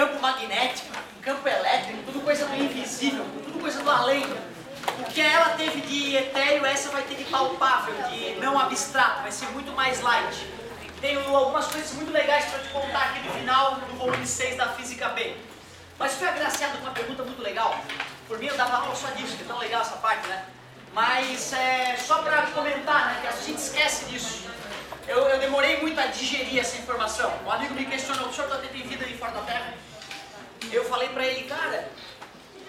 campo magnético, campo elétrico, tudo coisa do invisível, tudo coisa do além. O que ela teve de etéreo, essa vai ter de palpável, de não abstrato, vai ser muito mais light. Tenho algumas coisas muito legais para te contar aqui no final do volume 6 da Física B. Mas fui agraciado com uma pergunta muito legal. Por mim eu dava aula só disso, que é tão legal essa parte, né? Mas só para comentar, né, que a gente esquece disso. Eu demorei muito a digerir essa informação. Um amigo me questionou: o senhor tem vida aí fora da Terra? Eu falei para ele: cara,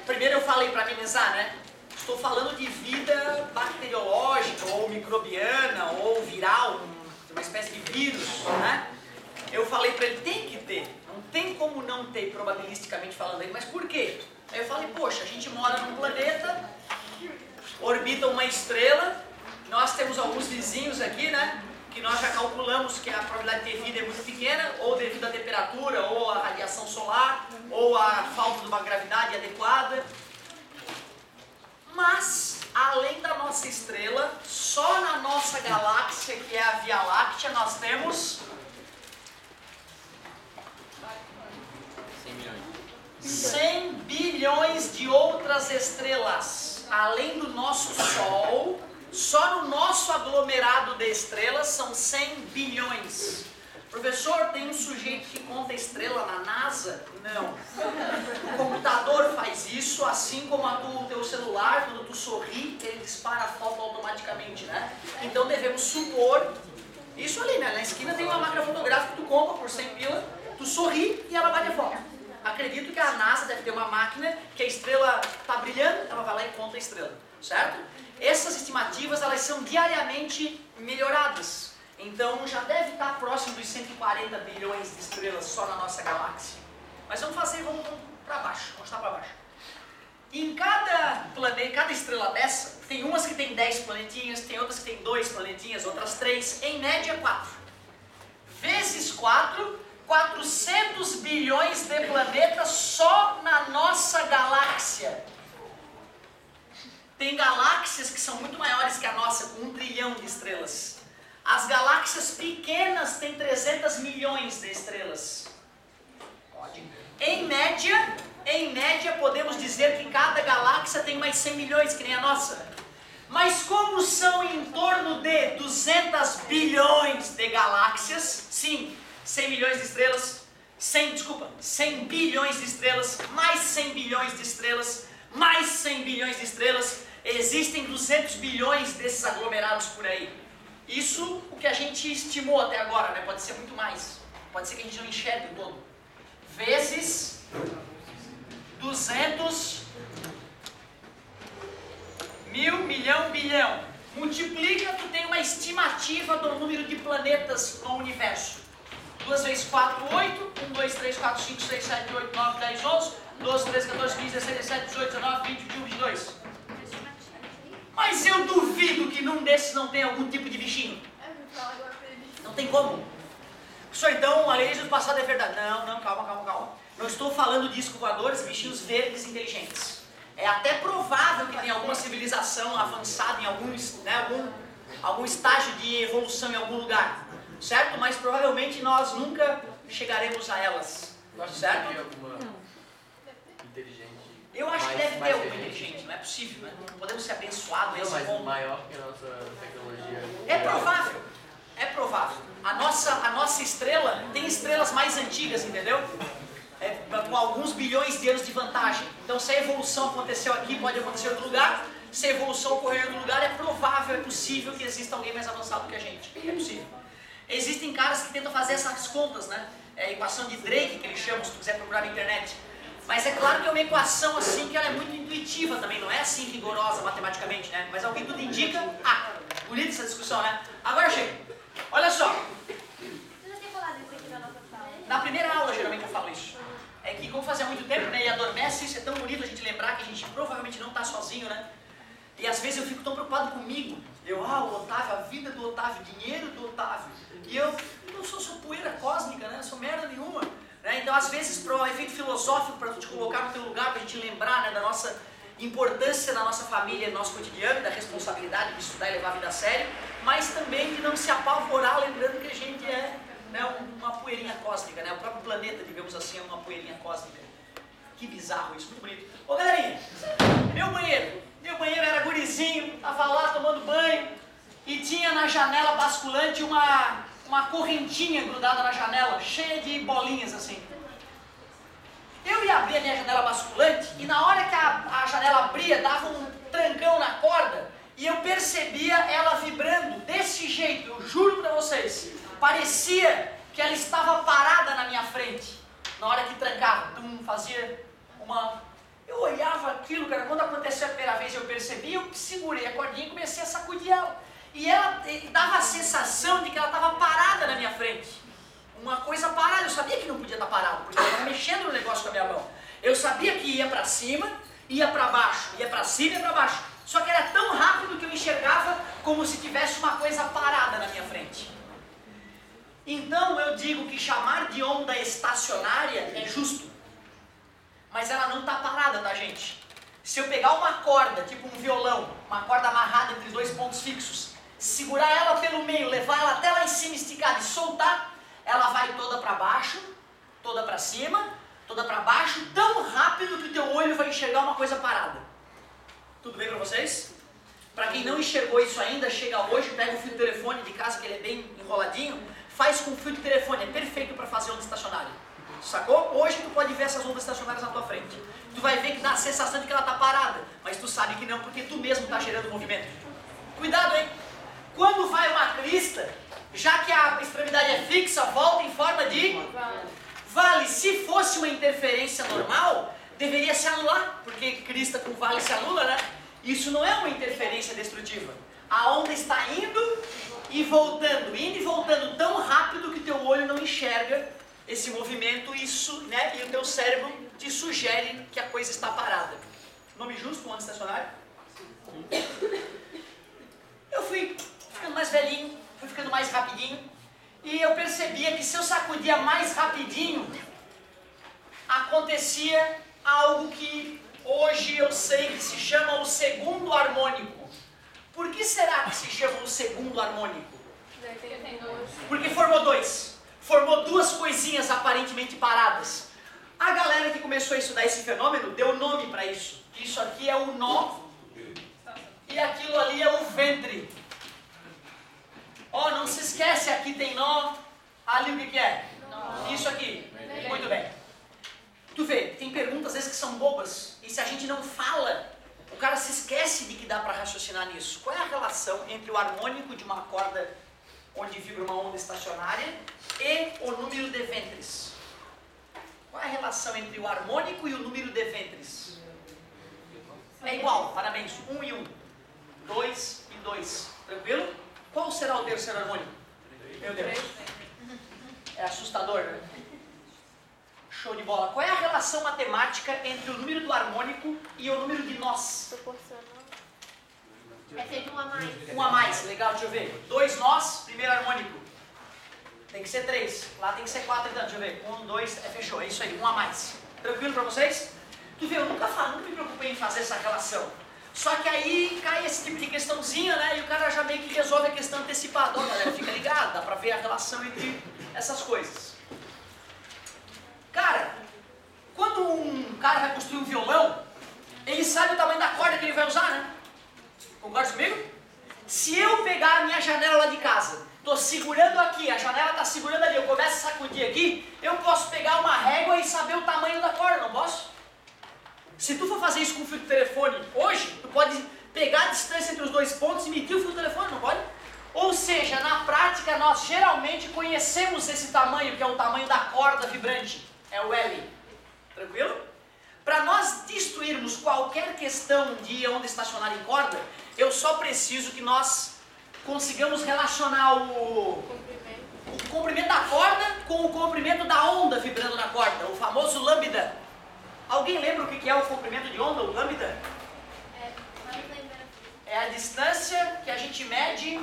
primeiro eu falei para amenizar, né? Estou falando de vida bacteriológica, ou microbiana, ou viral, uma espécie de vírus, né? Eu falei para ele: tem que ter, não tem como não ter, probabilisticamente falando aí, mas por quê? Aí eu falei: poxa, a gente mora num planeta, orbita uma estrela, nós temos alguns vizinhos aqui, né? Que nós já calculamos que a probabilidade de ter vida é muito pequena, ou devido à temperatura, ou à radiação solar, ou à falta de uma gravidade adequada. Mas, além da nossa estrela, só na nossa galáxia, que é a Via Láctea, nós temos 100 bilhões de outras estrelas. Além do nosso Sol, só no nosso aglomerado de estrelas são 100 bilhões. Professor, tem um sujeito que conta estrela na NASA? Não. O computador faz isso, assim como o teu celular, quando tu sorri, ele dispara a foto automaticamente, né? Então devemos supor, isso ali, né? Na esquina tem uma máquina fotográfica que tu compra por 100 pila, tu sorri e ela bate a foto. Acredito que a NASA deve ter uma máquina que a estrela está brilhando, ela vai lá e conta a estrela, certo? Essas estimativas, elas são diariamente melhoradas. Então já deve estar próximo dos 140 bilhões de estrelas só na nossa galáxia. Mas vamos para baixo, vamos estar para baixo. Em cada planeta, cada estrela dessa, tem umas que tem 10 planetinhas, tem outras que tem 2 planetinhas, outras 3, em média 4. Vezes 4, 400 bilhões de planetas só na nossa galáxia. Tem galáxias que são muito maiores que a nossa, com 1 trilhão de estrelas. As galáxias pequenas têm 300 milhões de estrelas. Em média, podemos dizer que cada galáxia tem mais 100 milhões, que nem a nossa. Mas como são em torno de 200 bilhões de galáxias, sim, 100 milhões de estrelas, 100 bilhões de estrelas, mais 100 bilhões de estrelas, mais 100 bilhões de estrelas, existem 200 bilhões desses aglomerados por aí. Isso o que a gente estimou até agora, né? Pode ser muito mais. Pode ser que a gente não enxergue o todo. Vezes 200, 1000, milhão, bilhão. Multiplica, tu tem uma estimativa do número de planetas no universo. 2 vezes 4, 8. 1, 2, 3, 4, 5, 6, 7, 8, 9, 10, 11. 12, 13, 14, 15, 16, 17, 18, 19, 20, 21, 22. Mas eu duvido que num desses não tenha algum tipo de bichinho. Não tem como. Professor, então a lei do passado é verdade. Não, calma. Não estou falando de disco voadores, bichinhos verdes inteligentes. É até provável que tenha alguma civilização avançada em algum estágio de evolução em algum lugar. Certo? Mas provavelmente nós nunca chegaremos a elas. Certo? Inteligente. Eu acho que deve ter algum inteligente, não é possível, né? Não podemos ser abençoados nesse mundo. Maior que a nossa tecnologia. É provável. A nossa estrela tem estrelas mais antigas, entendeu? Com alguns bilhões de anos de vantagem. Então se a evolução aconteceu aqui, pode acontecer em outro lugar. Se a evolução ocorreu em outro lugar, é provável, é possível que exista alguém mais avançado que a gente. É possível. Existem caras que tentam fazer essas contas, né? É a equação de Drake, que eles chamam, se tu quiser procurar na internet. Mas é claro que é uma equação assim que ela é muito intuitiva também, não é assim rigorosa matematicamente, né? Mas ao que tudo indica, bonita essa discussão, né? Agora chega, olha só. Você já tinha falado isso aqui na nossa sala? Na primeira aula geralmente eu falo isso. É que como fazia muito tempo, né, e adormece, isso é tão bonito a gente lembrar que a gente provavelmente não está sozinho, né? E às vezes eu fico tão preocupado comigo. O Otávio, a vida do Otávio, o dinheiro do Otávio. E eu não sou poeira cósmica, né? Não sou merda nenhuma. Né? Então, às vezes, para o efeito filosófico, para te colocar no teu lugar, para a gente lembrar, né, da nossa importância na nossa família, no nosso cotidiano, da responsabilidade de estudar e levar a vida a sério, mas também de não se apavorar lembrando que a gente é né, uma poeirinha cósmica, né? O próprio planeta, digamos assim, é uma poeirinha cósmica. Que bizarro isso, muito bonito. Ô galerinha, meu banheiro era gurizinho, tava lá tomando banho e tinha na janela basculante uma correntinha grudada na janela, cheia de bolinhas assim. Eu ia abrir a minha janela basculante e na hora que a janela abria, dava um trancão na corda e eu percebia ela vibrando desse jeito, eu juro pra vocês. Parecia que ela estava parada na minha frente, na hora que trancava, fazia uma... Eu olhava aquilo, cara, quando aconteceu a primeira vez eu percebi, eu segurei a cordinha e comecei a sacudir ela. E ela dava a sensação de que ela estava parada na minha frente. Uma coisa parada, eu sabia que não podia estar parada, porque eu estava mexendo no negócio com a minha mão. Eu sabia que ia para cima, ia para baixo, ia para cima e ia para baixo. Só que era tão rápido que eu enxergava como se tivesse uma coisa parada na minha frente. Então eu digo que chamar de onda estacionária é justo. Mas ela não está parada, tá, gente? Se eu pegar uma corda, tipo um violão, uma corda amarrada entre dois pontos fixos, segurar ela pelo meio, levar ela até lá em cima esticada e soltar, ela vai toda para baixo, toda para cima, toda para baixo, tão rápido que o teu olho vai enxergar uma coisa parada. Tudo bem para vocês? Para quem não enxergou isso ainda, chega hoje, pega o fio de telefone de casa, que ele é bem enroladinho, faz com o fio de telefone, é perfeito para fazer onda estacionária. Sacou? Hoje tu pode ver essas ondas estacionárias na tua frente. Tu vai ver que dá a sensação de que ela está parada, mas tu sabe que não, porque tu mesmo está gerando movimento. Cuidado, hein? Quando vai uma crista, já que a extremidade é fixa, volta em forma de vale. Se fosse uma interferência normal, deveria se anular, porque crista com vale se anula, né? Isso não é uma interferência destrutiva. A onda está indo e voltando tão rápido que teu olho não enxerga esse movimento, isso, né? E o teu cérebro te sugere que a coisa está parada. Nome justo, onda estacionária? Eu fui ficando mais velhinho, fui ficando mais rapidinho, e eu percebia que se eu sacudia mais rapidinho, acontecia algo que hoje eu sei que se chama o segundo harmônico. Por que será que se chama o segundo harmônico? Porque formou dois. Formou duas coisinhas aparentemente paradas. A galera que começou a estudar esse fenômeno deu nome para isso. Isso aqui é o nó e aquilo ali é o ventre. Ó, não se esquece, aqui tem nó, ali o que é? Isso aqui. Muito bem. Tu vê, tem perguntas às vezes que são bobas e se a gente não fala, o cara se esquece de que dá para raciocinar nisso. Qual é a relação entre o harmônico de uma corda onde vibra uma onda estacionária e o número de ventres? Qual é a relação entre o harmônico e o número de ventres? É igual, parabéns, 1 e 1, 2 e 2, tranquilo? Qual será o terceiro harmônico? Meu Deus, é assustador, né? Show de bola. Qual é a relação matemática entre o número do harmônico e o número de nós? Proporcional. É sempre um a mais. Um a mais, legal, deixa eu ver. 2 nós, primeiro harmônico. Tem que ser 3. Lá tem que ser 4 então, deixa eu ver. 1, 2, fechou, é isso aí, um a mais. Tranquilo pra vocês? Tu vê, eu nunca me preocupei em fazer essa relação. Só que aí cai esse tipo de questãozinha, né? E o cara já meio que resolve a questão antecipada. Ó, galera, fica ligado, dá pra ver a relação entre essas coisas. Cara, quando um cara vai construir um violão, ele sabe o tamanho da corda que ele vai usar, né? Concorda comigo? Se eu pegar a minha janela lá de casa, tô segurando aqui, a janela tá segurando ali, eu começo a sacudir aqui, eu posso pegar uma régua e saber o tamanho da corda, não posso? Se tu for fazer isso com o fio de telefone hoje, tu pode pegar a distância entre os dois pontos e medir o fio de telefone, não pode? Ou seja, na prática nós geralmente conhecemos esse tamanho, que é o tamanho da corda vibrante, é o L. Tranquilo? Para nós destruirmos qualquer questão de onda estacionária em corda, eu só preciso que nós consigamos relacionar o comprimento da corda com o comprimento da onda vibrando na corda, o famoso lambda. Alguém lembra o que é o comprimento de onda, o lambda? É a distância que a gente mede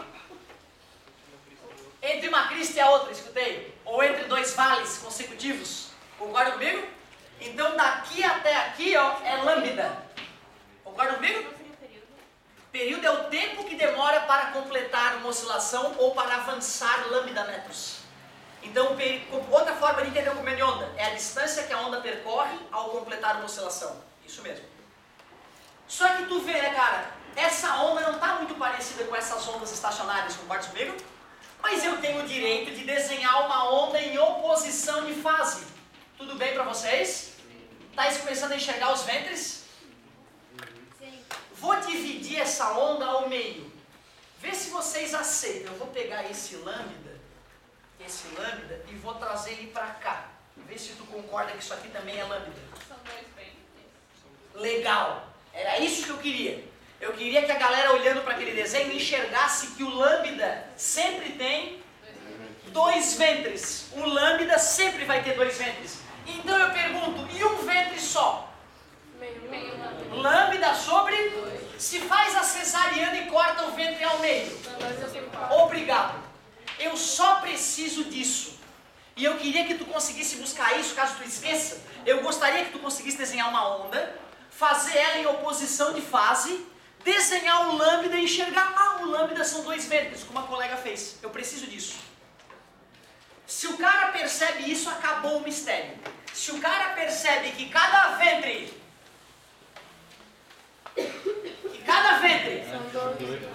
entre uma crista e a outra, escutei? Ou entre dois vales consecutivos. Concorda comigo? Então daqui até aqui, ó, é lambda. Concorda comigo? Período é o tempo que demora para completar uma oscilação ou para avançar lambda metros. Então, outra forma de entender o comprimento de onda é a distância que a onda percorre ao completar uma oscilação. Isso mesmo. Só que tu vê, né, cara, essa onda não está muito parecida com essas ondas estacionárias, concorda comigo? Mas eu tenho o direito de desenhar uma onda em oposição de fase. Tudo bem para vocês? Está começando a enxergar os ventres? Sim. Vou dividir essa onda ao meio. Vê se vocês aceitam. Eu vou pegar esse lambda e vou trazer ele para cá. Vê se tu concorda que isso aqui também é lambda. São dois ventres. Legal. Era isso que eu queria. Eu queria que a galera olhando para aquele desenho enxergasse que o lambda sempre tem dois ventres. O lambda sempre vai ter dois ventres. Então eu pergunto, e um ventre só? Meio lambda. Lambda sobre? Se faz a cesariana e corta o ventre ao meio. Obrigado. Eu só preciso disso. E eu queria que tu conseguisse buscar isso, caso tu esqueça. Eu gostaria que tu conseguisse desenhar uma onda, fazer ela em oposição de fase, desenhar o lambda e enxergar, o lambda são dois ventres, como a colega fez. Eu preciso disso. Se o cara percebe isso, acabou o mistério. Se o cara percebe que cada ventre,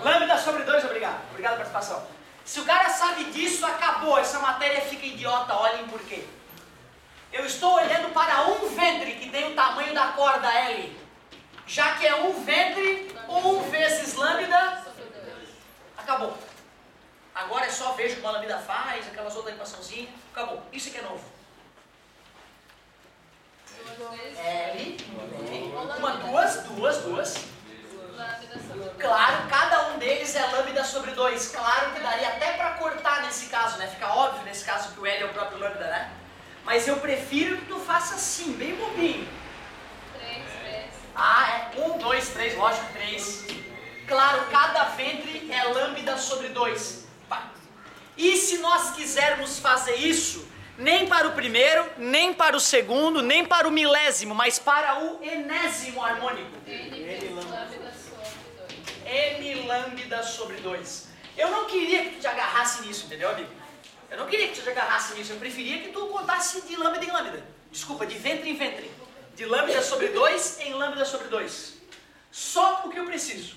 lambda sobre 2, obrigado pela participação. Se o cara sabe disso, acabou, essa matéria fica idiota, olhem por quê. Eu estou olhando para um ventre que tem o tamanho da corda L. Já que é um ventre, 1 vezes lambda, acabou. Agora é só vejo como a lambda faz, aquelas outras equaçãozinhas, acabou. Isso aqui é novo. L, duas. Claro, cada um deles é lambda sobre 2. Claro que daria até para cortar nesse caso, né? Fica óbvio nesse caso que o L é o próprio lambda, né? Mas eu prefiro que tu faça assim, bem bobinho. 1, 2, 3, lógico, 3. Claro, cada ventre é lambda sobre 2. E se nós quisermos fazer isso, nem para o primeiro, nem para o segundo, nem para o milésimo, mas para o enésimo harmônico. N lambda sobre 2. Eu não queria que tu te agarrasse nisso, entendeu, amigo? Eu não queria que tu te agarrasse nisso, eu preferia que tu contasse de lambda em lambda. Desculpa, de ventre em ventre. De lambda sobre 2 em lambda sobre 2. Só o que eu preciso.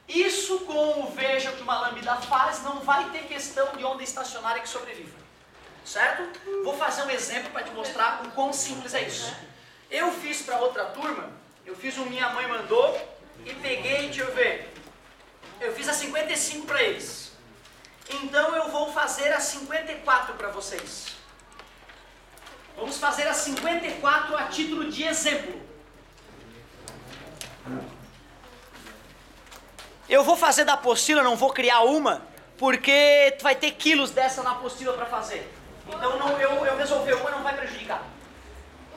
Isso com o veja que uma lambda faz, não vai ter questão de onda estacionária que sobreviva. Certo? Vou fazer um exemplo para te mostrar o quão simples é isso. Eu fiz para outra turma, eu fiz um Minha Mãe Mandou e peguei, deixa eu ver, eu fiz a 55 para eles. Então eu vou fazer a 54 para vocês. Vamos fazer a 54 a título de exemplo. Eu vou fazer da apostila, não vou criar uma, porque vai ter quilos dessa na apostila para fazer. Então eu resolver uma não vai prejudicar.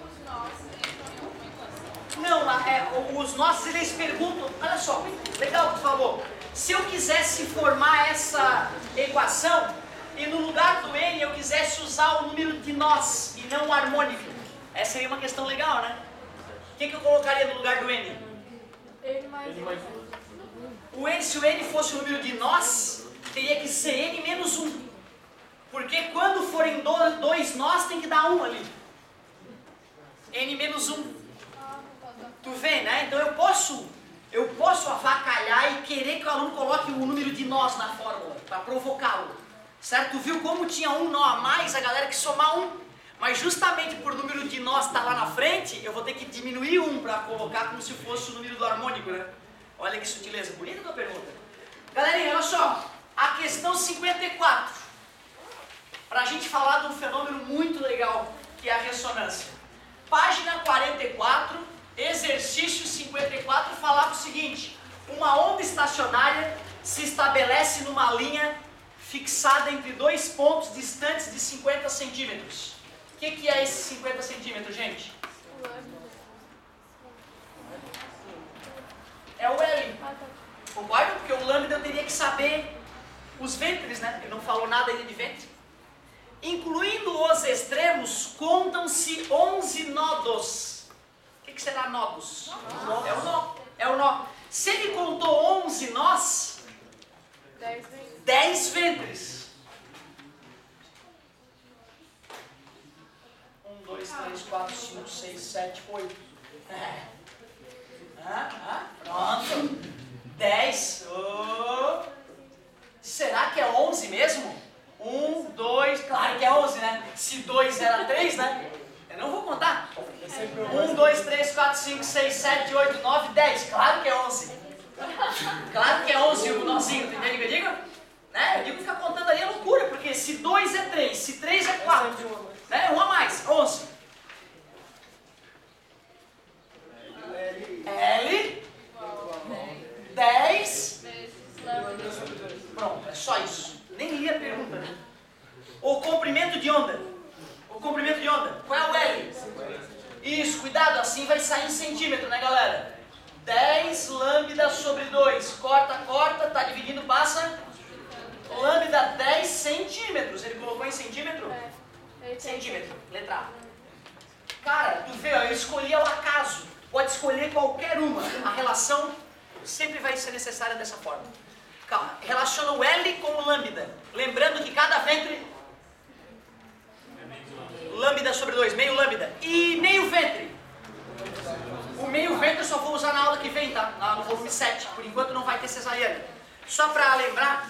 Os nossos entram em alguma equação? Não, os nossos eles perguntam, olha só, legal que tu falou. Se eu quisesse formar essa equação e no lugar do N eu quisesse usar o número de nós e não o harmônico, essa seria uma questão legal, né? O que eu colocaria no lugar do N? N mais 1. Se o N fosse o número de nós, teria que ser N menos 1. Porque quando forem dois nós, tem que dar 1 ali. N menos 1. Tu vê, né? Então eu posso avacalhar e querer que o aluno coloque o número de nós na fórmula, para provocá-lo. Certo? Tu viu como tinha um nó a mais, a galera que somar 1. Mas justamente por o número de nós estar lá na frente, eu vou ter que diminuir 1 para colocar como se fosse o número do harmônico, né? Olha que sutileza, bonita a tua pergunta. Galerinha, olha só, a questão 54. Para a gente falar de um fenômeno muito legal, que é a ressonância. Página 44, exercício 54, falava o seguinte: uma onda estacionária se estabelece numa linha fixada entre dois pontos distantes de 50 centímetros. O que é esse 50 centímetros, gente? É o L. Concorda? Porque o lambda eu teria que saber os ventres, né? Ele não falou nada ainda de ventre. Incluindo os extremos, contam-se 11 nodos. O que será nodos? É o nó. É o nó. Se ele contou 11 nós, 10 ventres. 4, 5, 6, 7, 8. Pronto. 10. Oh. Será que é 11 mesmo? 1, 2, claro que é 11, né? Se 2 era 3, né? Eu não vou contar. 1, 2, 3, 4, 5, 6, 7, 8, 9, 10. Claro que é 11. Claro que é 11 o nozinho, entendeu o que eu digo? Né? Eu digo que ficar contando ali é loucura, porque se 2 é 3, se 3 é 4, né? 1 a mais, 11. L, 10. Pronto, é só isso. Nem li a pergunta. O comprimento de onda. O comprimento de onda. Qual é o L? Isso, cuidado, assim vai sair em centímetro, né, galera? 10 lambda sobre 2. Corta, corta, tá dividindo, passa. Lambda 10 centímetros. Ele colocou em centímetro? Centímetro, letra A. Cara, tu vê, ó, eu escolhi ao acaso. Pode escolher qualquer uma. A relação sempre vai ser necessária dessa forma. Calma, relaciona o L com o lambda. Lembrando que cada ventre... Lambda sobre 2, meio lambda. E meio ventre. O meio ventre eu só vou usar na aula que vem, tá? No volume 7. Por enquanto não vai ter cesariana. Só pra lembrar,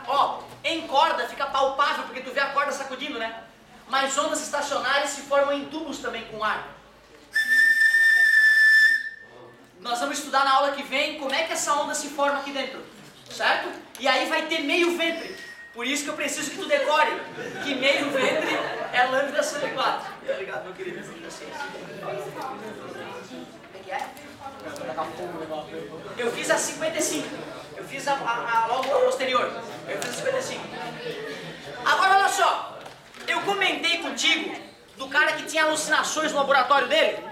ó, em corda fica palpável, porque tu vê a corda sacudindo, né? Mas ondas estacionárias se formam em tubos também com ar. Nós vamos estudar na aula que vem como é que essa onda se forma aqui dentro, certo? E aí vai ter meio ventre. Por isso que eu preciso que tu decore que meio ventre é lambda sobre 4. Obrigado, meu querido. O que é? Eu fiz a 55. Eu fiz a logo posterior. Eu fiz a 55. Agora olha só. Eu comentei contigo do cara que tinha alucinações no laboratório dele.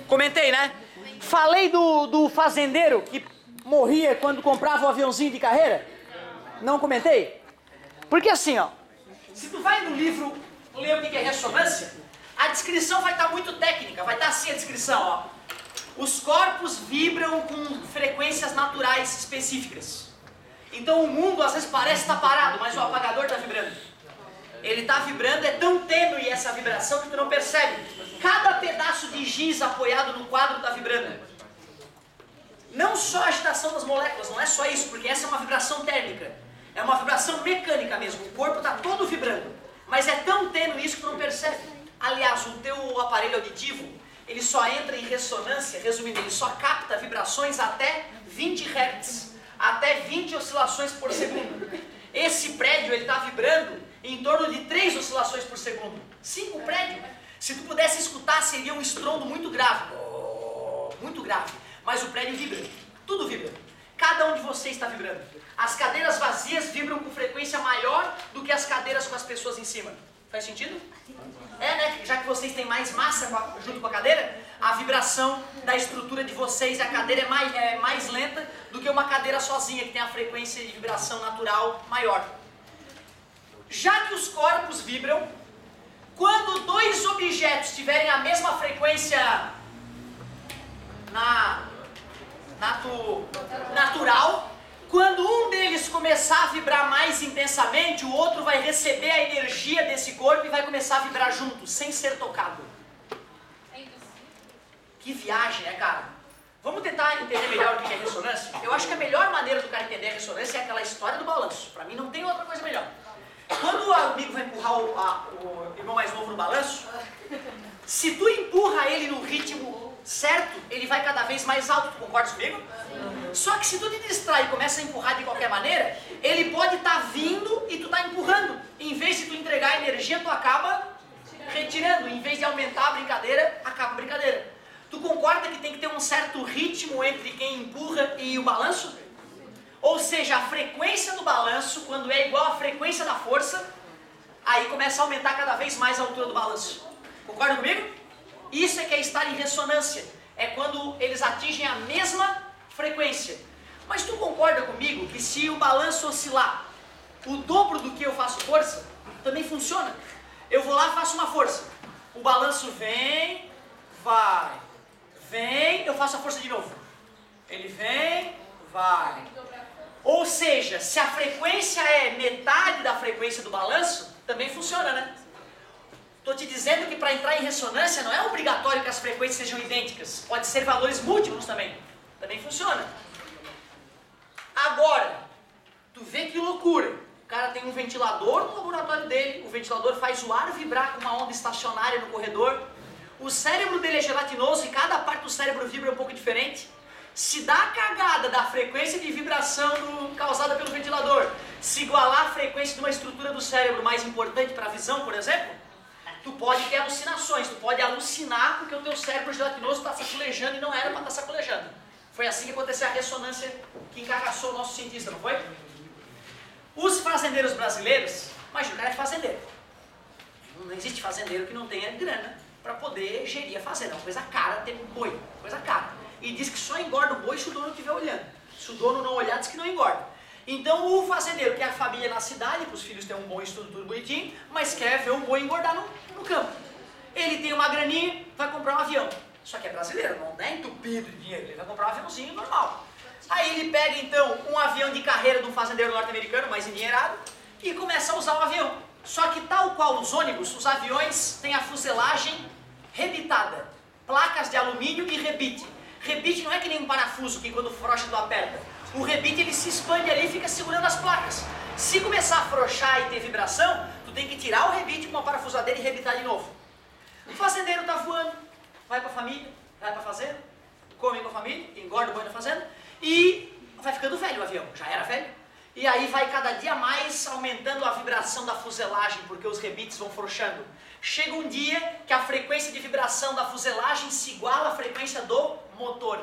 Comentei, né? Falei do fazendeiro que morria quando comprava um aviãozinho de carreira? Não comentei? Porque assim, ó, se tu vai no livro ler o que é ressonância, a descrição vai estar muito técnica, vai estar assim a descrição, ó. Os corpos vibram com frequências naturais específicas. Então o mundo às vezes parece estar parado, mas o apagador está vibrando. Ele está vibrando, é tão tênue essa vibração que tu não percebe. Cada pedaço de giz apoiado no quadro está vibrando. Não só a agitação das moléculas, não é só isso, porque essa é uma vibração térmica. É uma vibração mecânica mesmo, o corpo está todo vibrando. Mas é tão tênue isso que tu não percebe. Aliás, o teu aparelho auditivo, ele só entra em ressonância, resumindo, ele só capta vibrações até 20 Hz, até 20 oscilações por segundo. Esse prédio, ele está vibrando em torno de 3 oscilações por segundo. 5 prédios. Se tu pudesse escutar, seria um estrondo muito grave. Muito grave. Mas o prédio vibra. Tudo vibra. Cada um de vocês está vibrando. As cadeiras vazias vibram com frequência maior do que as cadeiras com as pessoas em cima. Faz sentido? É, né? Já que vocês têm mais massa junto com a cadeira, a vibração da estrutura de vocês, a cadeira é mais lenta do que uma cadeira sozinha, que tem a frequência de vibração natural maior. Já que os corpos vibram, quando dois objetos tiverem a mesma frequência natural, quando um deles começar a vibrar mais intensamente, o outro vai receber a energia desse corpo e vai começar a vibrar junto, sem ser tocado. Que viagem, né, cara? Vamos tentar entender melhor o que é ressonância? Eu acho que a melhor maneira do cara entender a ressonância é aquela história do balanço. Pra mim não tem outra coisa melhor. Quando o amigo vai empurrar o irmão mais novo no balanço, se tu empurra ele no ritmo certo, ele vai cada vez mais alto, tu concorda comigo? Só que se tu te distrai e começa a empurrar de qualquer maneira, ele pode estar vindo e tu tá empurrando. Em vez de tu entregar a energia, tu acaba retirando. Em vez de aumentar a brincadeira, acaba a brincadeira. Tu concorda que tem que ter um certo ritmo entre quem empurra e o balanço? Ou seja, a frequência do balanço, quando é igual à frequência da força, aí começa a aumentar cada vez mais a altura do balanço. Concorda comigo? Isso é que é estar em ressonância. É quando eles atingem a mesma frequência. Mas tu concorda comigo que se o balanço oscilar o dobro do que eu faço força, também funciona? Eu vou lá e faço uma força. O balanço vem, vai, vem, eu faço a força de novo. Ele vem, vai. Ou seja, se a frequência é metade da frequência do balanço, também funciona, né? Tô Estou te dizendo que para entrar em ressonância não é obrigatório que as frequências sejam idênticas. Pode ser valores múltiplos também. Também funciona. Agora, tu vê que loucura. O cara tem um ventilador no laboratório dele, o ventilador faz o ar vibrar com uma onda estacionária no corredor. O cérebro dele é gelatinoso e cada parte do cérebro vibra um pouco diferente. Se dá a cagada da frequência de vibração causada pelo ventilador se igualar a frequência de uma estrutura do cérebro mais importante para a visão, por exemplo, tu pode ter alucinações, tu pode alucinar porque o teu cérebro gelatinoso está sacolejando e não era para estar sacolejando. Foi assim que aconteceu a ressonância que encagaçou o nosso cientista, não foi? Os fazendeiros brasileiros, imagina, o cara é fazendeiro. Não existe fazendeiro que não tenha grana para poder gerir a fazenda. É uma coisa cara ter um boi, coisa cara. E diz que só engorda o boi se o dono estiver olhando. Se o dono não olhar, diz que não engorda. Então o fazendeiro quer a família na cidade, para os filhos terem um bom estudo, tudo bonitinho, mas quer ver o boi engordar no campo. Ele tem uma graninha, vai comprar um avião. Só que é brasileiro, não é entupido de dinheiro, ele vai comprar um aviãozinho normal. Aí ele pega então um avião de carreira de um fazendeiro norte-americano, mais endinheirado, e começa a usar o avião. Só que tal qual os ônibus, os aviões têm a fuselagem rebitada. Placas de alumínio e rebite. Rebite não é que nem um parafuso que quando frouxa tu aperta. O rebite ele se expande ali e fica segurando as placas. Se começar a afrouxar e ter vibração, tu tem que tirar o rebite com uma parafusadeira e rebitar de novo. O fazendeiro está voando, vai para a família, vai para a fazenda, come com a família, engorda o boi na fazenda e vai ficando velho o avião, já era velho. E aí vai cada dia mais aumentando a vibração da fuselagem, porque os rebites vão frouxando. Chega um dia que a frequência de vibração da fuselagem se iguala à frequência do motor.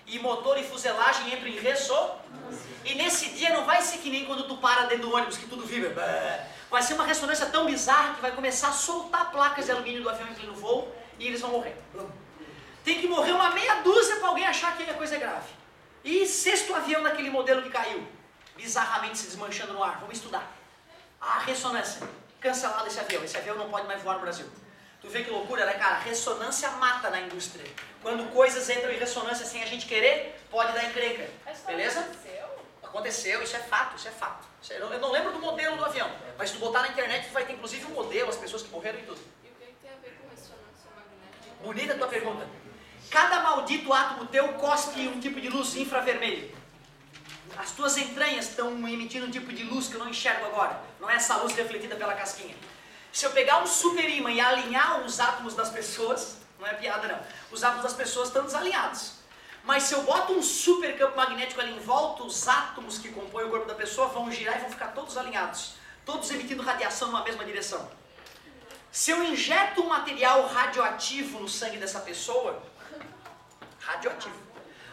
E motor e fuselagem entram em ressonância. E nesse dia não vai ser que nem quando tu para dentro do ônibus que tudo vibra. Vai ser uma ressonância tão bizarra que vai começar a soltar placas de alumínio do avião em pleno voo e eles vão morrer. Tem que morrer uma meia dúzia para alguém achar que a coisa é grave. E sexto avião daquele modelo que caiu, bizarramente se desmanchando no ar. Vamos estudar. A ressonância. Cancelado esse avião não pode mais voar no Brasil. Tu vê que loucura, né, cara? Ressonância mata na indústria. Quando coisas entram em ressonância sem a gente querer, pode dar encrenca. Beleza? Aconteceu, isso é fato, isso é fato. Eu não lembro do modelo do avião, mas se tu botar na internet, tu vai ter inclusive um modelo, as pessoas que morreram e tudo. E o que tem a ver com ressonância magnética? Bonita a tua pergunta. Cada maldito átomo teu cospe um tipo de luz infravermelho. As tuas entranhas estão emitindo um tipo de luz que eu não enxergo agora. Não é essa luz refletida pela casquinha. Se eu pegar um super ímã e alinhar os átomos das pessoas, não é piada não, os átomos das pessoas estão desalinhados. Mas se eu boto um super campo magnético ali em volta, os átomos que compõem o corpo da pessoa vão girar e vão ficar todos alinhados. Todos emitindo radiação numa mesma direção. Se eu injeto um material radioativo no sangue dessa pessoa, radioativo.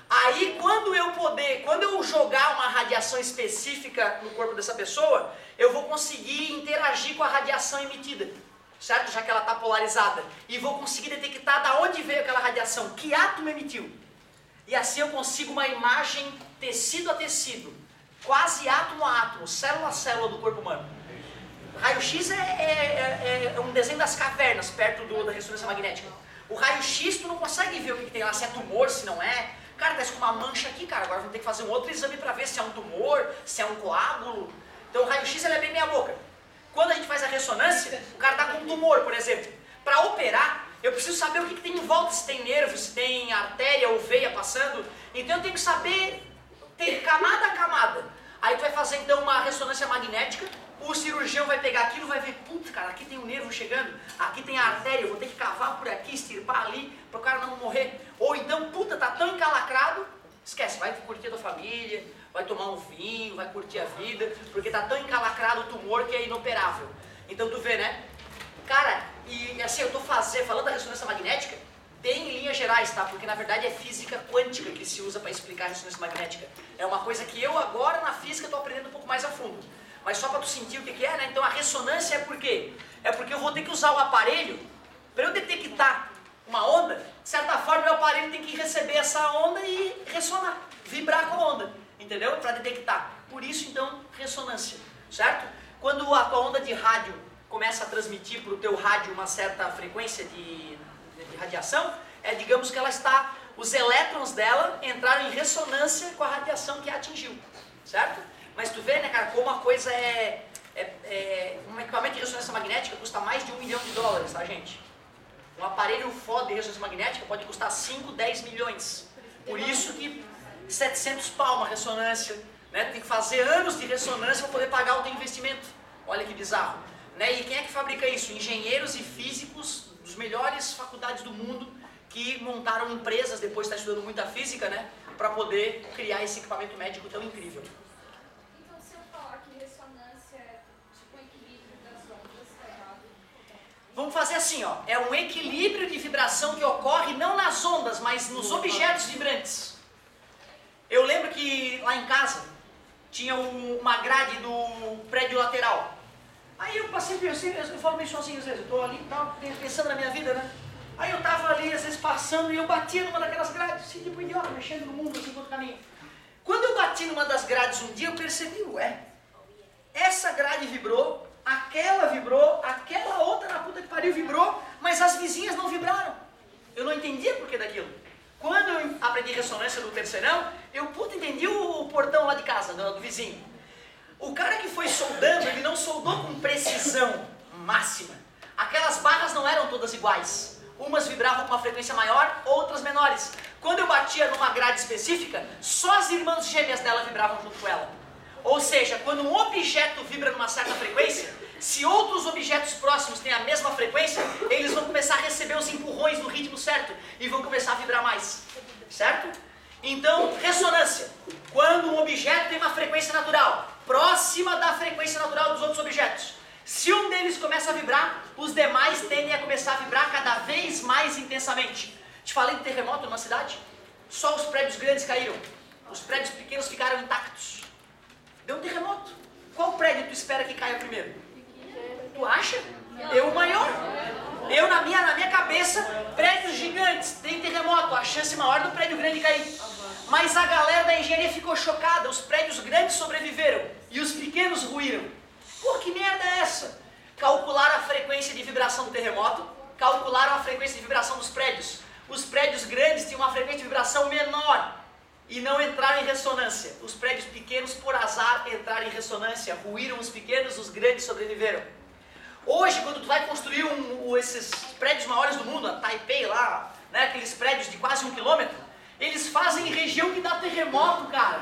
Aí quando eu jogar uma radiação específica no corpo dessa pessoa, eu vou conseguir interagir com a radiação emitida, certo? Já que ela está polarizada. E vou conseguir detectar de onde veio aquela radiação, que átomo emitiu. E assim eu consigo uma imagem tecido a tecido, quase átomo a átomo, célula a célula do corpo humano. Raio-X é um desenho das cavernas perto da ressonância magnética. O raio-X tu não consegue ver o que tem lá, se é tumor, se não é. Cara, tá com uma mancha aqui, cara, agora vamos ter que fazer um outro exame para ver se é um tumor, se é um coágulo. Então o raio-X ele é bem meia boca. Quando a gente faz a ressonância, o cara tá com um tumor, por exemplo. Para operar, eu preciso saber o que tem em volta, se tem nervo, se tem artéria ou veia passando. Então eu tenho que saber, ter camada a camada. Aí tu vai fazer então uma ressonância magnética, o cirurgião vai pegar aquilo e vai ver, putz, cara, aqui tem um nervo chegando, aqui tem a artéria, eu vou ter que cavar por aqui, estirpar ali, para o cara não morrer. Ou então, puta, tá tão encalacrado, esquece, vai curtir a tua família, vai tomar um vinho, vai curtir a vida, porque tá tão encalacrado o tumor que é inoperável. Então tu vê, né? Cara, e assim, eu tô falando da ressonância magnética, bem em linhas gerais, tá? Porque na verdade é física quântica que se usa para explicar a ressonância magnética. É uma coisa que eu agora na física tô aprendendo um pouco mais a fundo. Mas só para tu sentir o que é, né? Então a ressonância é por quê? É porque eu vou ter que usar o aparelho para eu detectar uma onda. De certa forma, o aparelho tem que receber essa onda e ressonar, vibrar com a onda, entendeu? Para detectar. Por isso, então, ressonância, certo? Quando a tua onda de rádio começa a transmitir para o teu rádio uma certa frequência de radiação, digamos que ela está, os elétrons dela entraram em ressonância com a radiação que a atingiu, certo? Mas tu vê, né, cara, como a coisa é Um equipamento de ressonância magnética custa mais de $1 milhão, tá, gente? Um aparelho foda de ressonância magnética pode custar 5, 10 milhões. Por isso que 700 pau uma ressonância, né? Tem que fazer anos de ressonância para poder pagar o teu investimento. Olha que bizarro. Né? E quem é que fabrica isso? Engenheiros e físicos dos melhores faculdades do mundo que montaram empresas depois de estar estudando muita física, né? Para poder criar esse equipamento médico tão incrível. Então, se eu falar que ressonância é tipo um equilíbrio das ondas, tá errado? Vamos fazer assim, ó. É um equilíbrio de vibração que ocorre não nas ondas, mas nos objetos vibrantes. Eu lembro que lá em casa tinha uma grade do prédio lateral. Aí eu passei pensando, eu falo meio sozinho às vezes, eu tô ali e tal, pensando na minha vida, né? Aí eu tava ali, às vezes, passando e eu batia numa daquelas grades, assim, tipo idiota, mexendo no mundo, assim, enquanto caminho. Quando eu bati numa das grades um dia, eu percebi, ué, essa grade vibrou, aquela outra na puta que pariu vibrou, mas as vizinhas não vibraram. Eu não entendia por que daquilo. Quando eu aprendi ressonância no terceirão, eu entendi o portão lá de casa, do vizinho. O cara que foi soldando, ele não soldou com precisão máxima. Aquelas barras não eram todas iguais. Umas vibravam com uma frequência maior, outras menores. Quando eu batia numa grade específica, só as irmãs gêmeas dela vibravam junto com ela. Ou seja, quando um objeto vibra numa certa frequência, se outros objetos próximos têm a mesma frequência, eles vão começar a receber os empurrões no ritmo certo e vão começar a vibrar mais. Certo? Então, ressonância. Quando um objeto tem uma frequência natural próxima da frequência natural dos outros objetos, se um deles começa a vibrar, os demais tendem a começar a vibrar cada vez mais intensamente. Te falei de terremoto numa cidade? Só os prédios grandes caíram. Os prédios pequenos ficaram intactos. Deu um terremoto. Qual prédio tu espera que caia primeiro? Tu acha? Eu o maior. Eu, na minha cabeça, prédios gigantes, tem terremoto, a chance maior do prédio grande cair. Mas a galera da engenharia ficou chocada, os prédios grandes sobreviveram e os pequenos ruíram. Pô, que merda é essa? Calcularam a frequência de vibração do terremoto, calcularam a frequência de vibração dos prédios. Os prédios grandes tinham uma frequência de vibração menor e não entraram em ressonância. Os prédios pequenos, por azar, entraram em ressonância, ruíram os pequenos, os grandes sobreviveram. Hoje, quando tu vai construir esses prédios maiores do mundo, a Taipei lá, né, aqueles prédios de quase 1 quilômetro, eles fazem em região que dá terremoto, cara.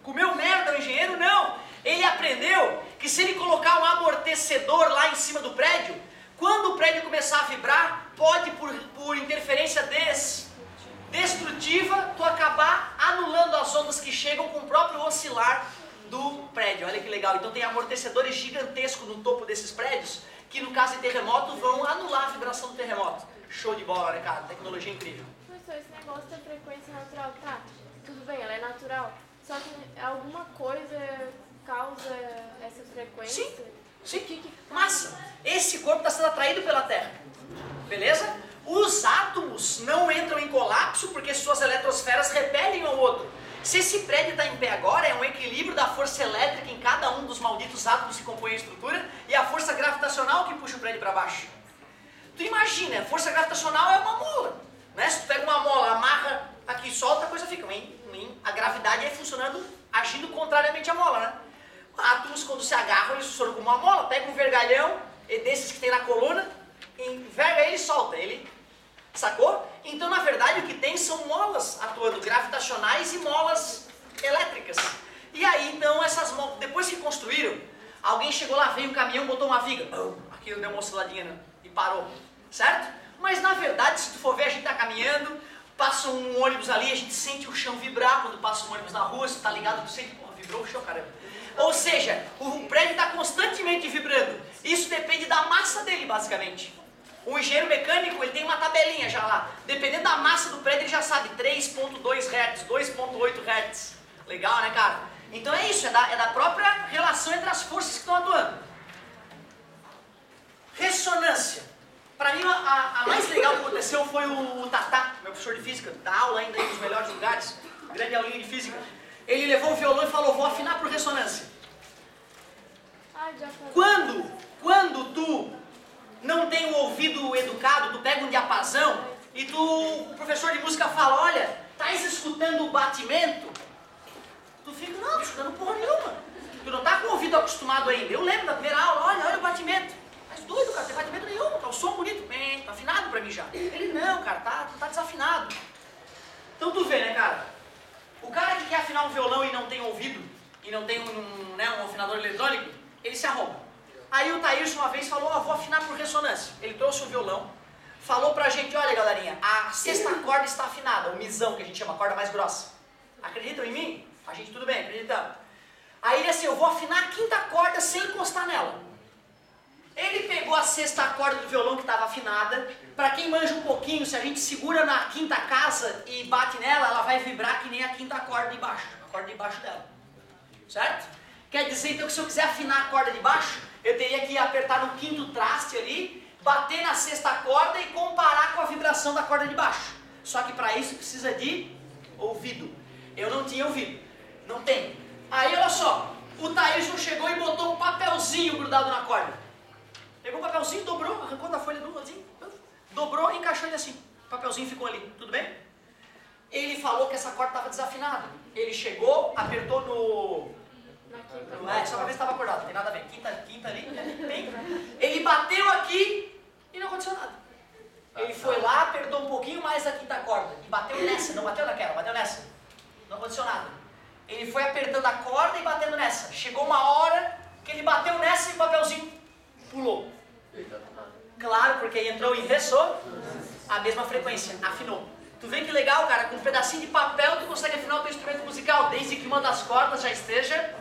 Comeu merda o engenheiro? Não. Ele aprendeu que se ele colocar um amortecedor lá em cima do prédio, quando o prédio começar a vibrar, pode, por interferência destrutiva, tu acabar anulando as ondas que chegam com o próprio oscilar do prédio. Olha que legal. Então tem amortecedores gigantescos no topo desses prédios, que no caso de terremoto vão anular a vibração do terremoto. Show de bola, né, cara? Tecnologia incrível. Professor, esse negócio da frequência natural, tá? Tudo bem, ela é natural. Só que alguma coisa causa essa frequência? Sim. Massa. Esse corpo está sendo atraído pela Terra. Beleza? Os átomos não entram em colapso porque suas eletrosferas repelem um ao outro. Se esse prédio está em pé agora, é um equilíbrio da força elétrica em cada um dos malditos átomos que compõem a estrutura e a força gravitacional que puxa o prédio para baixo. Tu imagina, a força gravitacional é uma mola. Né? Se tu pega uma mola, amarra aqui e solta, a coisa fica. A gravidade é funcionando, agindo contrariamente à mola, né? Átomos, quando se agarram, eles funcionam como uma mola. Pega um vergalhão, desses que tem na coluna, enverga ele e solta ele. Sacou? Então, na verdade, o que tem são molas atuando, gravitacionais e molas elétricas. E aí, então, essas molas, depois que construíram, alguém chegou lá, veio um caminhão, botou uma viga. Aquilo deu uma osciladinha, né? E parou. Certo? Mas, na verdade, se tu for ver, a gente tá caminhando, passa um ônibus ali, a gente sente o chão vibrar quando passa um ônibus na rua, você tá ligado, tu sente, porra, vibrou o chão, caramba. Ou seja, o prédio está constantemente vibrando. Isso depende da massa dele, basicamente. O engenheiro mecânico, ele tem uma tabelinha já lá. Dependendo da massa do prédio, ele já sabe 3.2 Hz, 2.8 Hz. Legal, né, cara? Então é isso, é da própria relação entre as forças que estão atuando. Ressonância. Para mim, a mais legal que aconteceu foi o Tatá, meu professor de física, da aula ainda em um dos melhores lugares, grande aulinha de física. Ele levou o violão e falou, vou afinar por ressonância. Quando tu não tem o ouvido educado, tu pega um diapasão e o professor de música fala, olha, tá escutando o batimento? Tu fica, não, escutando porra nenhuma. Tu não tá com o ouvido acostumado ainda. Eu lembro da primeira aula, olha o batimento. Mas doido, cara, não tem batimento nenhum, tá o som bonito, bem, tá afinado pra mim já. Ele, não, cara, tá desafinado. Então tu vê, né, cara? O cara que quer afinar um violão e não tem ouvido, e não tem um afinador eletrônico, ele se arromba. Aí o Thaís uma vez falou, vou afinar por ressonância. Ele trouxe um violão, falou pra gente, olha galerinha, a sexta corda está afinada, o misão, que a gente chama, a corda mais grossa. Acreditam em mim? A gente tudo bem, acreditamos. Aí ele assim, eu vou afinar a quinta corda sem encostar nela. Ele pegou a sexta corda do violão que estava afinada. Para quem manja um pouquinho, se a gente segura na quinta casa e bate nela, ela vai vibrar que nem a quinta corda de baixo, a corda de baixo dela. Certo? Quer dizer então que se eu quiser afinar a corda de baixo, eu teria que apertar no quinto traste ali, bater na sexta corda e comparar com a vibração da corda de baixo. Só que para isso precisa de ouvido. Eu não tinha ouvido. Não tem. Aí olha só, o Thaísson chegou e botou um papelzinho grudado na corda. Pegou um papelzinho, dobrou, arrancou da folha do assim, dobrou e encaixou ele assim. O papelzinho ficou ali, tudo bem? Ele falou que essa corda estava desafinada. Ele chegou, apertou só pra ver se estava acordado, não tem nada a ver. Quinta ali, bem. Ele bateu aqui e não aconteceu nada. Ele foi lá, apertou um pouquinho mais da quinta corda e bateu nessa, não bateu naquela, bateu nessa. Não aconteceu nada. Ele foi apertando a corda e batendo nessa. Chegou uma hora que ele bateu nessa e o papelzinho pulou. Claro, porque entrou em ressonância, a mesma frequência, afinou. Tu vê que legal, cara, com um pedacinho de papel tu consegue afinar o teu instrumento musical, desde que uma das cordas já esteja.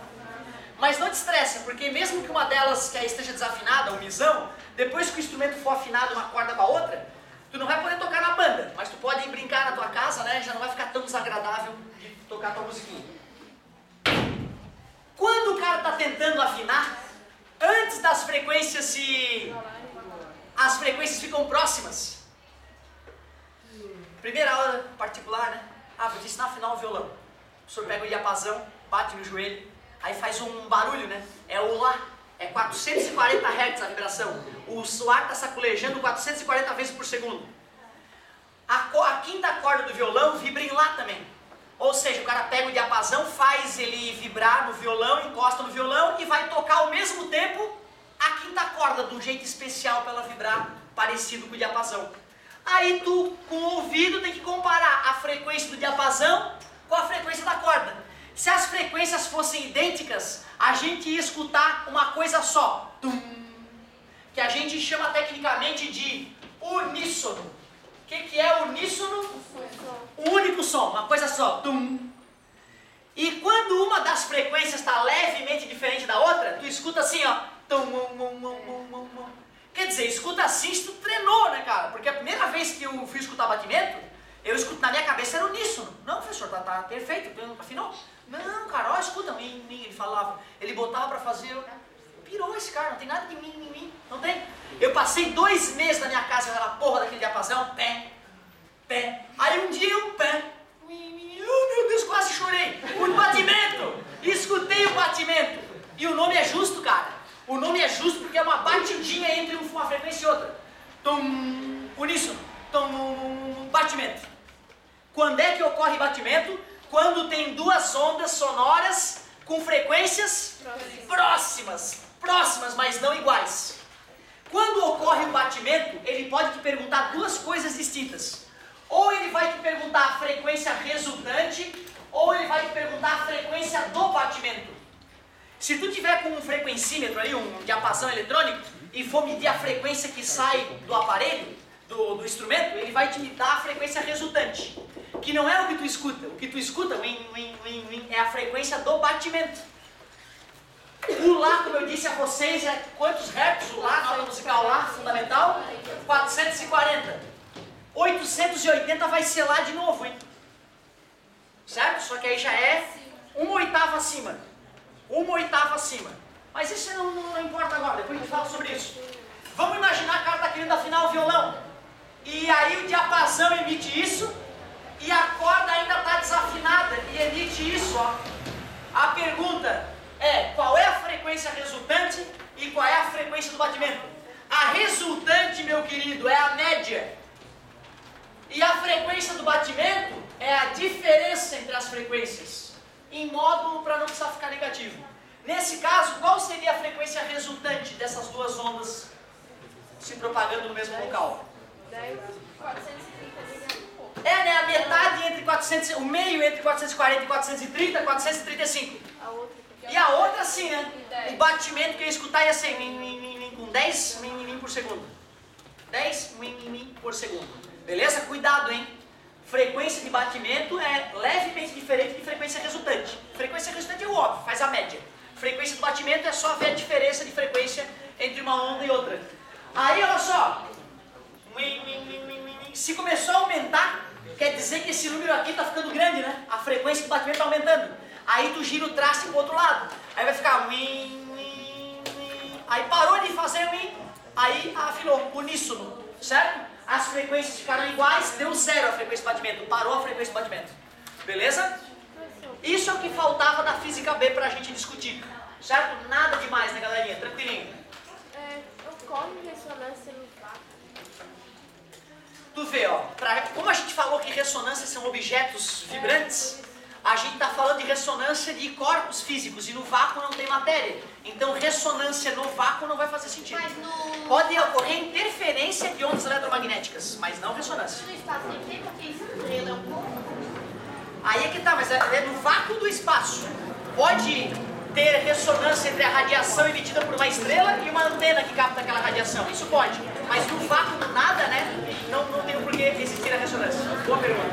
Mas não te estressa, porque mesmo que uma delas que esteja desafinada, o misão, depois que o instrumento for afinado uma corda com a outra, tu não vai poder tocar na banda, mas tu pode ir brincar na tua casa, né? Já não vai ficar tão desagradável de tocar a tua musiquinha. Quando o cara está tentando afinar, antes das frequências as frequências ficam próximas. Primeira aula particular, né? Vou te ensinar a afinar o violão. O professor pega o diapasão, bate no joelho, aí faz um barulho, né? É o Lá. É 440 Hz a vibração. O ar está sacolejando 440 vezes por segundo. A quinta corda do violão vibra em Lá também. Ou seja, o cara pega o diapasão, faz ele vibrar no violão, encosta no violão e vai tocar ao mesmo tempo a quinta corda de um jeito especial para ela vibrar parecido com o diapasão. Aí tu, com o ouvido, tem que comparar a frequência do diapasão com a frequência da corda. Se as frequências fossem idênticas, a gente ia escutar uma coisa só, que a gente chama tecnicamente de uníssono. O que é uníssono? Um único som, uma coisa só. E quando uma das frequências está levemente diferente da outra, tu escuta assim, ó. Quer dizer, escuta assim se tu treinou, né, cara? Porque a primeira vez que eu fui escutar batimento, eu escuto na minha cabeça era uníssono. Não, professor, tá perfeito, tu nunca afinou? Não, cara, ó, escuta, ele falava, ele botava pra fazer, pirou esse cara, não tem nada de mim, não tem. Eu passei 2 meses na minha casa, aquela porra daquele diapasão, pé. Aí um dia eu, oh meu Deus, quase chorei. O batimento, escutei o batimento. E o nome é justo, cara. O nome é justo porque é uma batidinha entre uma frequência e outra. Uníssono, batimento. Quando é que ocorre batimento? Quando tem 2 ondas sonoras com frequências próximas, mas não iguais. Quando ocorre o batimento, ele pode te perguntar 2 coisas distintas. Ou ele vai te perguntar a frequência resultante, ou ele vai te perguntar a frequência do batimento. Se tu tiver com um frequencímetro aí, um diapasão eletrônico, e for medir a frequência que sai do aparelho, do instrumento, ele vai te dar a frequência resultante. Que não é o que tu escuta. O que tu escuta, é a frequência do batimento. O Lá, como eu disse a vocês, é quantos hertz? O Lá, nota musical Lá, fundamental? 440. 880 vai ser Lá de novo, hein? Certo? Só que aí já é 1/8 acima. 1/8 acima. Mas isso não importa agora, depois a gente fala sobre isso. Vamos imaginar que o cara está querendo afinar o violão. E aí o diapasão emite isso, e a corda ainda está desafinada e emite isso, ó. A pergunta é, qual é a frequência resultante e qual é a frequência do batimento? A resultante, meu querido, é a média. E a frequência do batimento é a diferença entre as frequências. Em módulo para não precisar ficar negativo. Nesse caso, qual seria a frequência resultante dessas duas ondas se propagando no mesmo local? 10. 430 vezes um pouco. É, né? A metade entre 400, o meio entre 440 e 430, 435. A outra. E a outra assim, né? O batimento que eu ia escutar ia ser com 10 por segundo. 10 por segundo. Beleza? Cuidado, hein? Frequência de batimento é levemente diferente de frequência resultante. Frequência resultante é o óbvio, faz a média. Frequência do batimento é só ver a diferença de frequência entre uma onda e outra. Aí, olha só. Se começou a aumentar, quer dizer que esse número aqui está ficando grande, né? A frequência do batimento está aumentando. Aí tu gira o traste para o outro lado. Aí vai ficar... Aí parou de fazer aí afinou, uníssono, certo? As frequências ficaram iguais, deu zero a frequência de batimento. Parou a frequência de batimento. Beleza? Isso é o que faltava da física B para a gente discutir. Certo? Nada demais, né, galerinha? Tranquilinho. Ocorre ressonância no vácuo. Tu vê, ó, como a gente falou que ressonância são objetos vibrantes, a gente está falando de ressonância de corpos físicos e no vácuo não tem matéria. Então ressonância no vácuo não vai fazer sentido. Mas no... Pode ocorrer interferência de ondas eletromagnéticas, mas não ressonância. no espaço nem tem porque estrela é um ponto. Aí é que tá, mas é no vácuo do espaço. Pode ter ressonância entre a radiação emitida por uma estrela e uma antena que capta aquela radiação. Isso pode. Mas no vácuo do nada, né? Não tem por que existir a ressonância. Boa pergunta.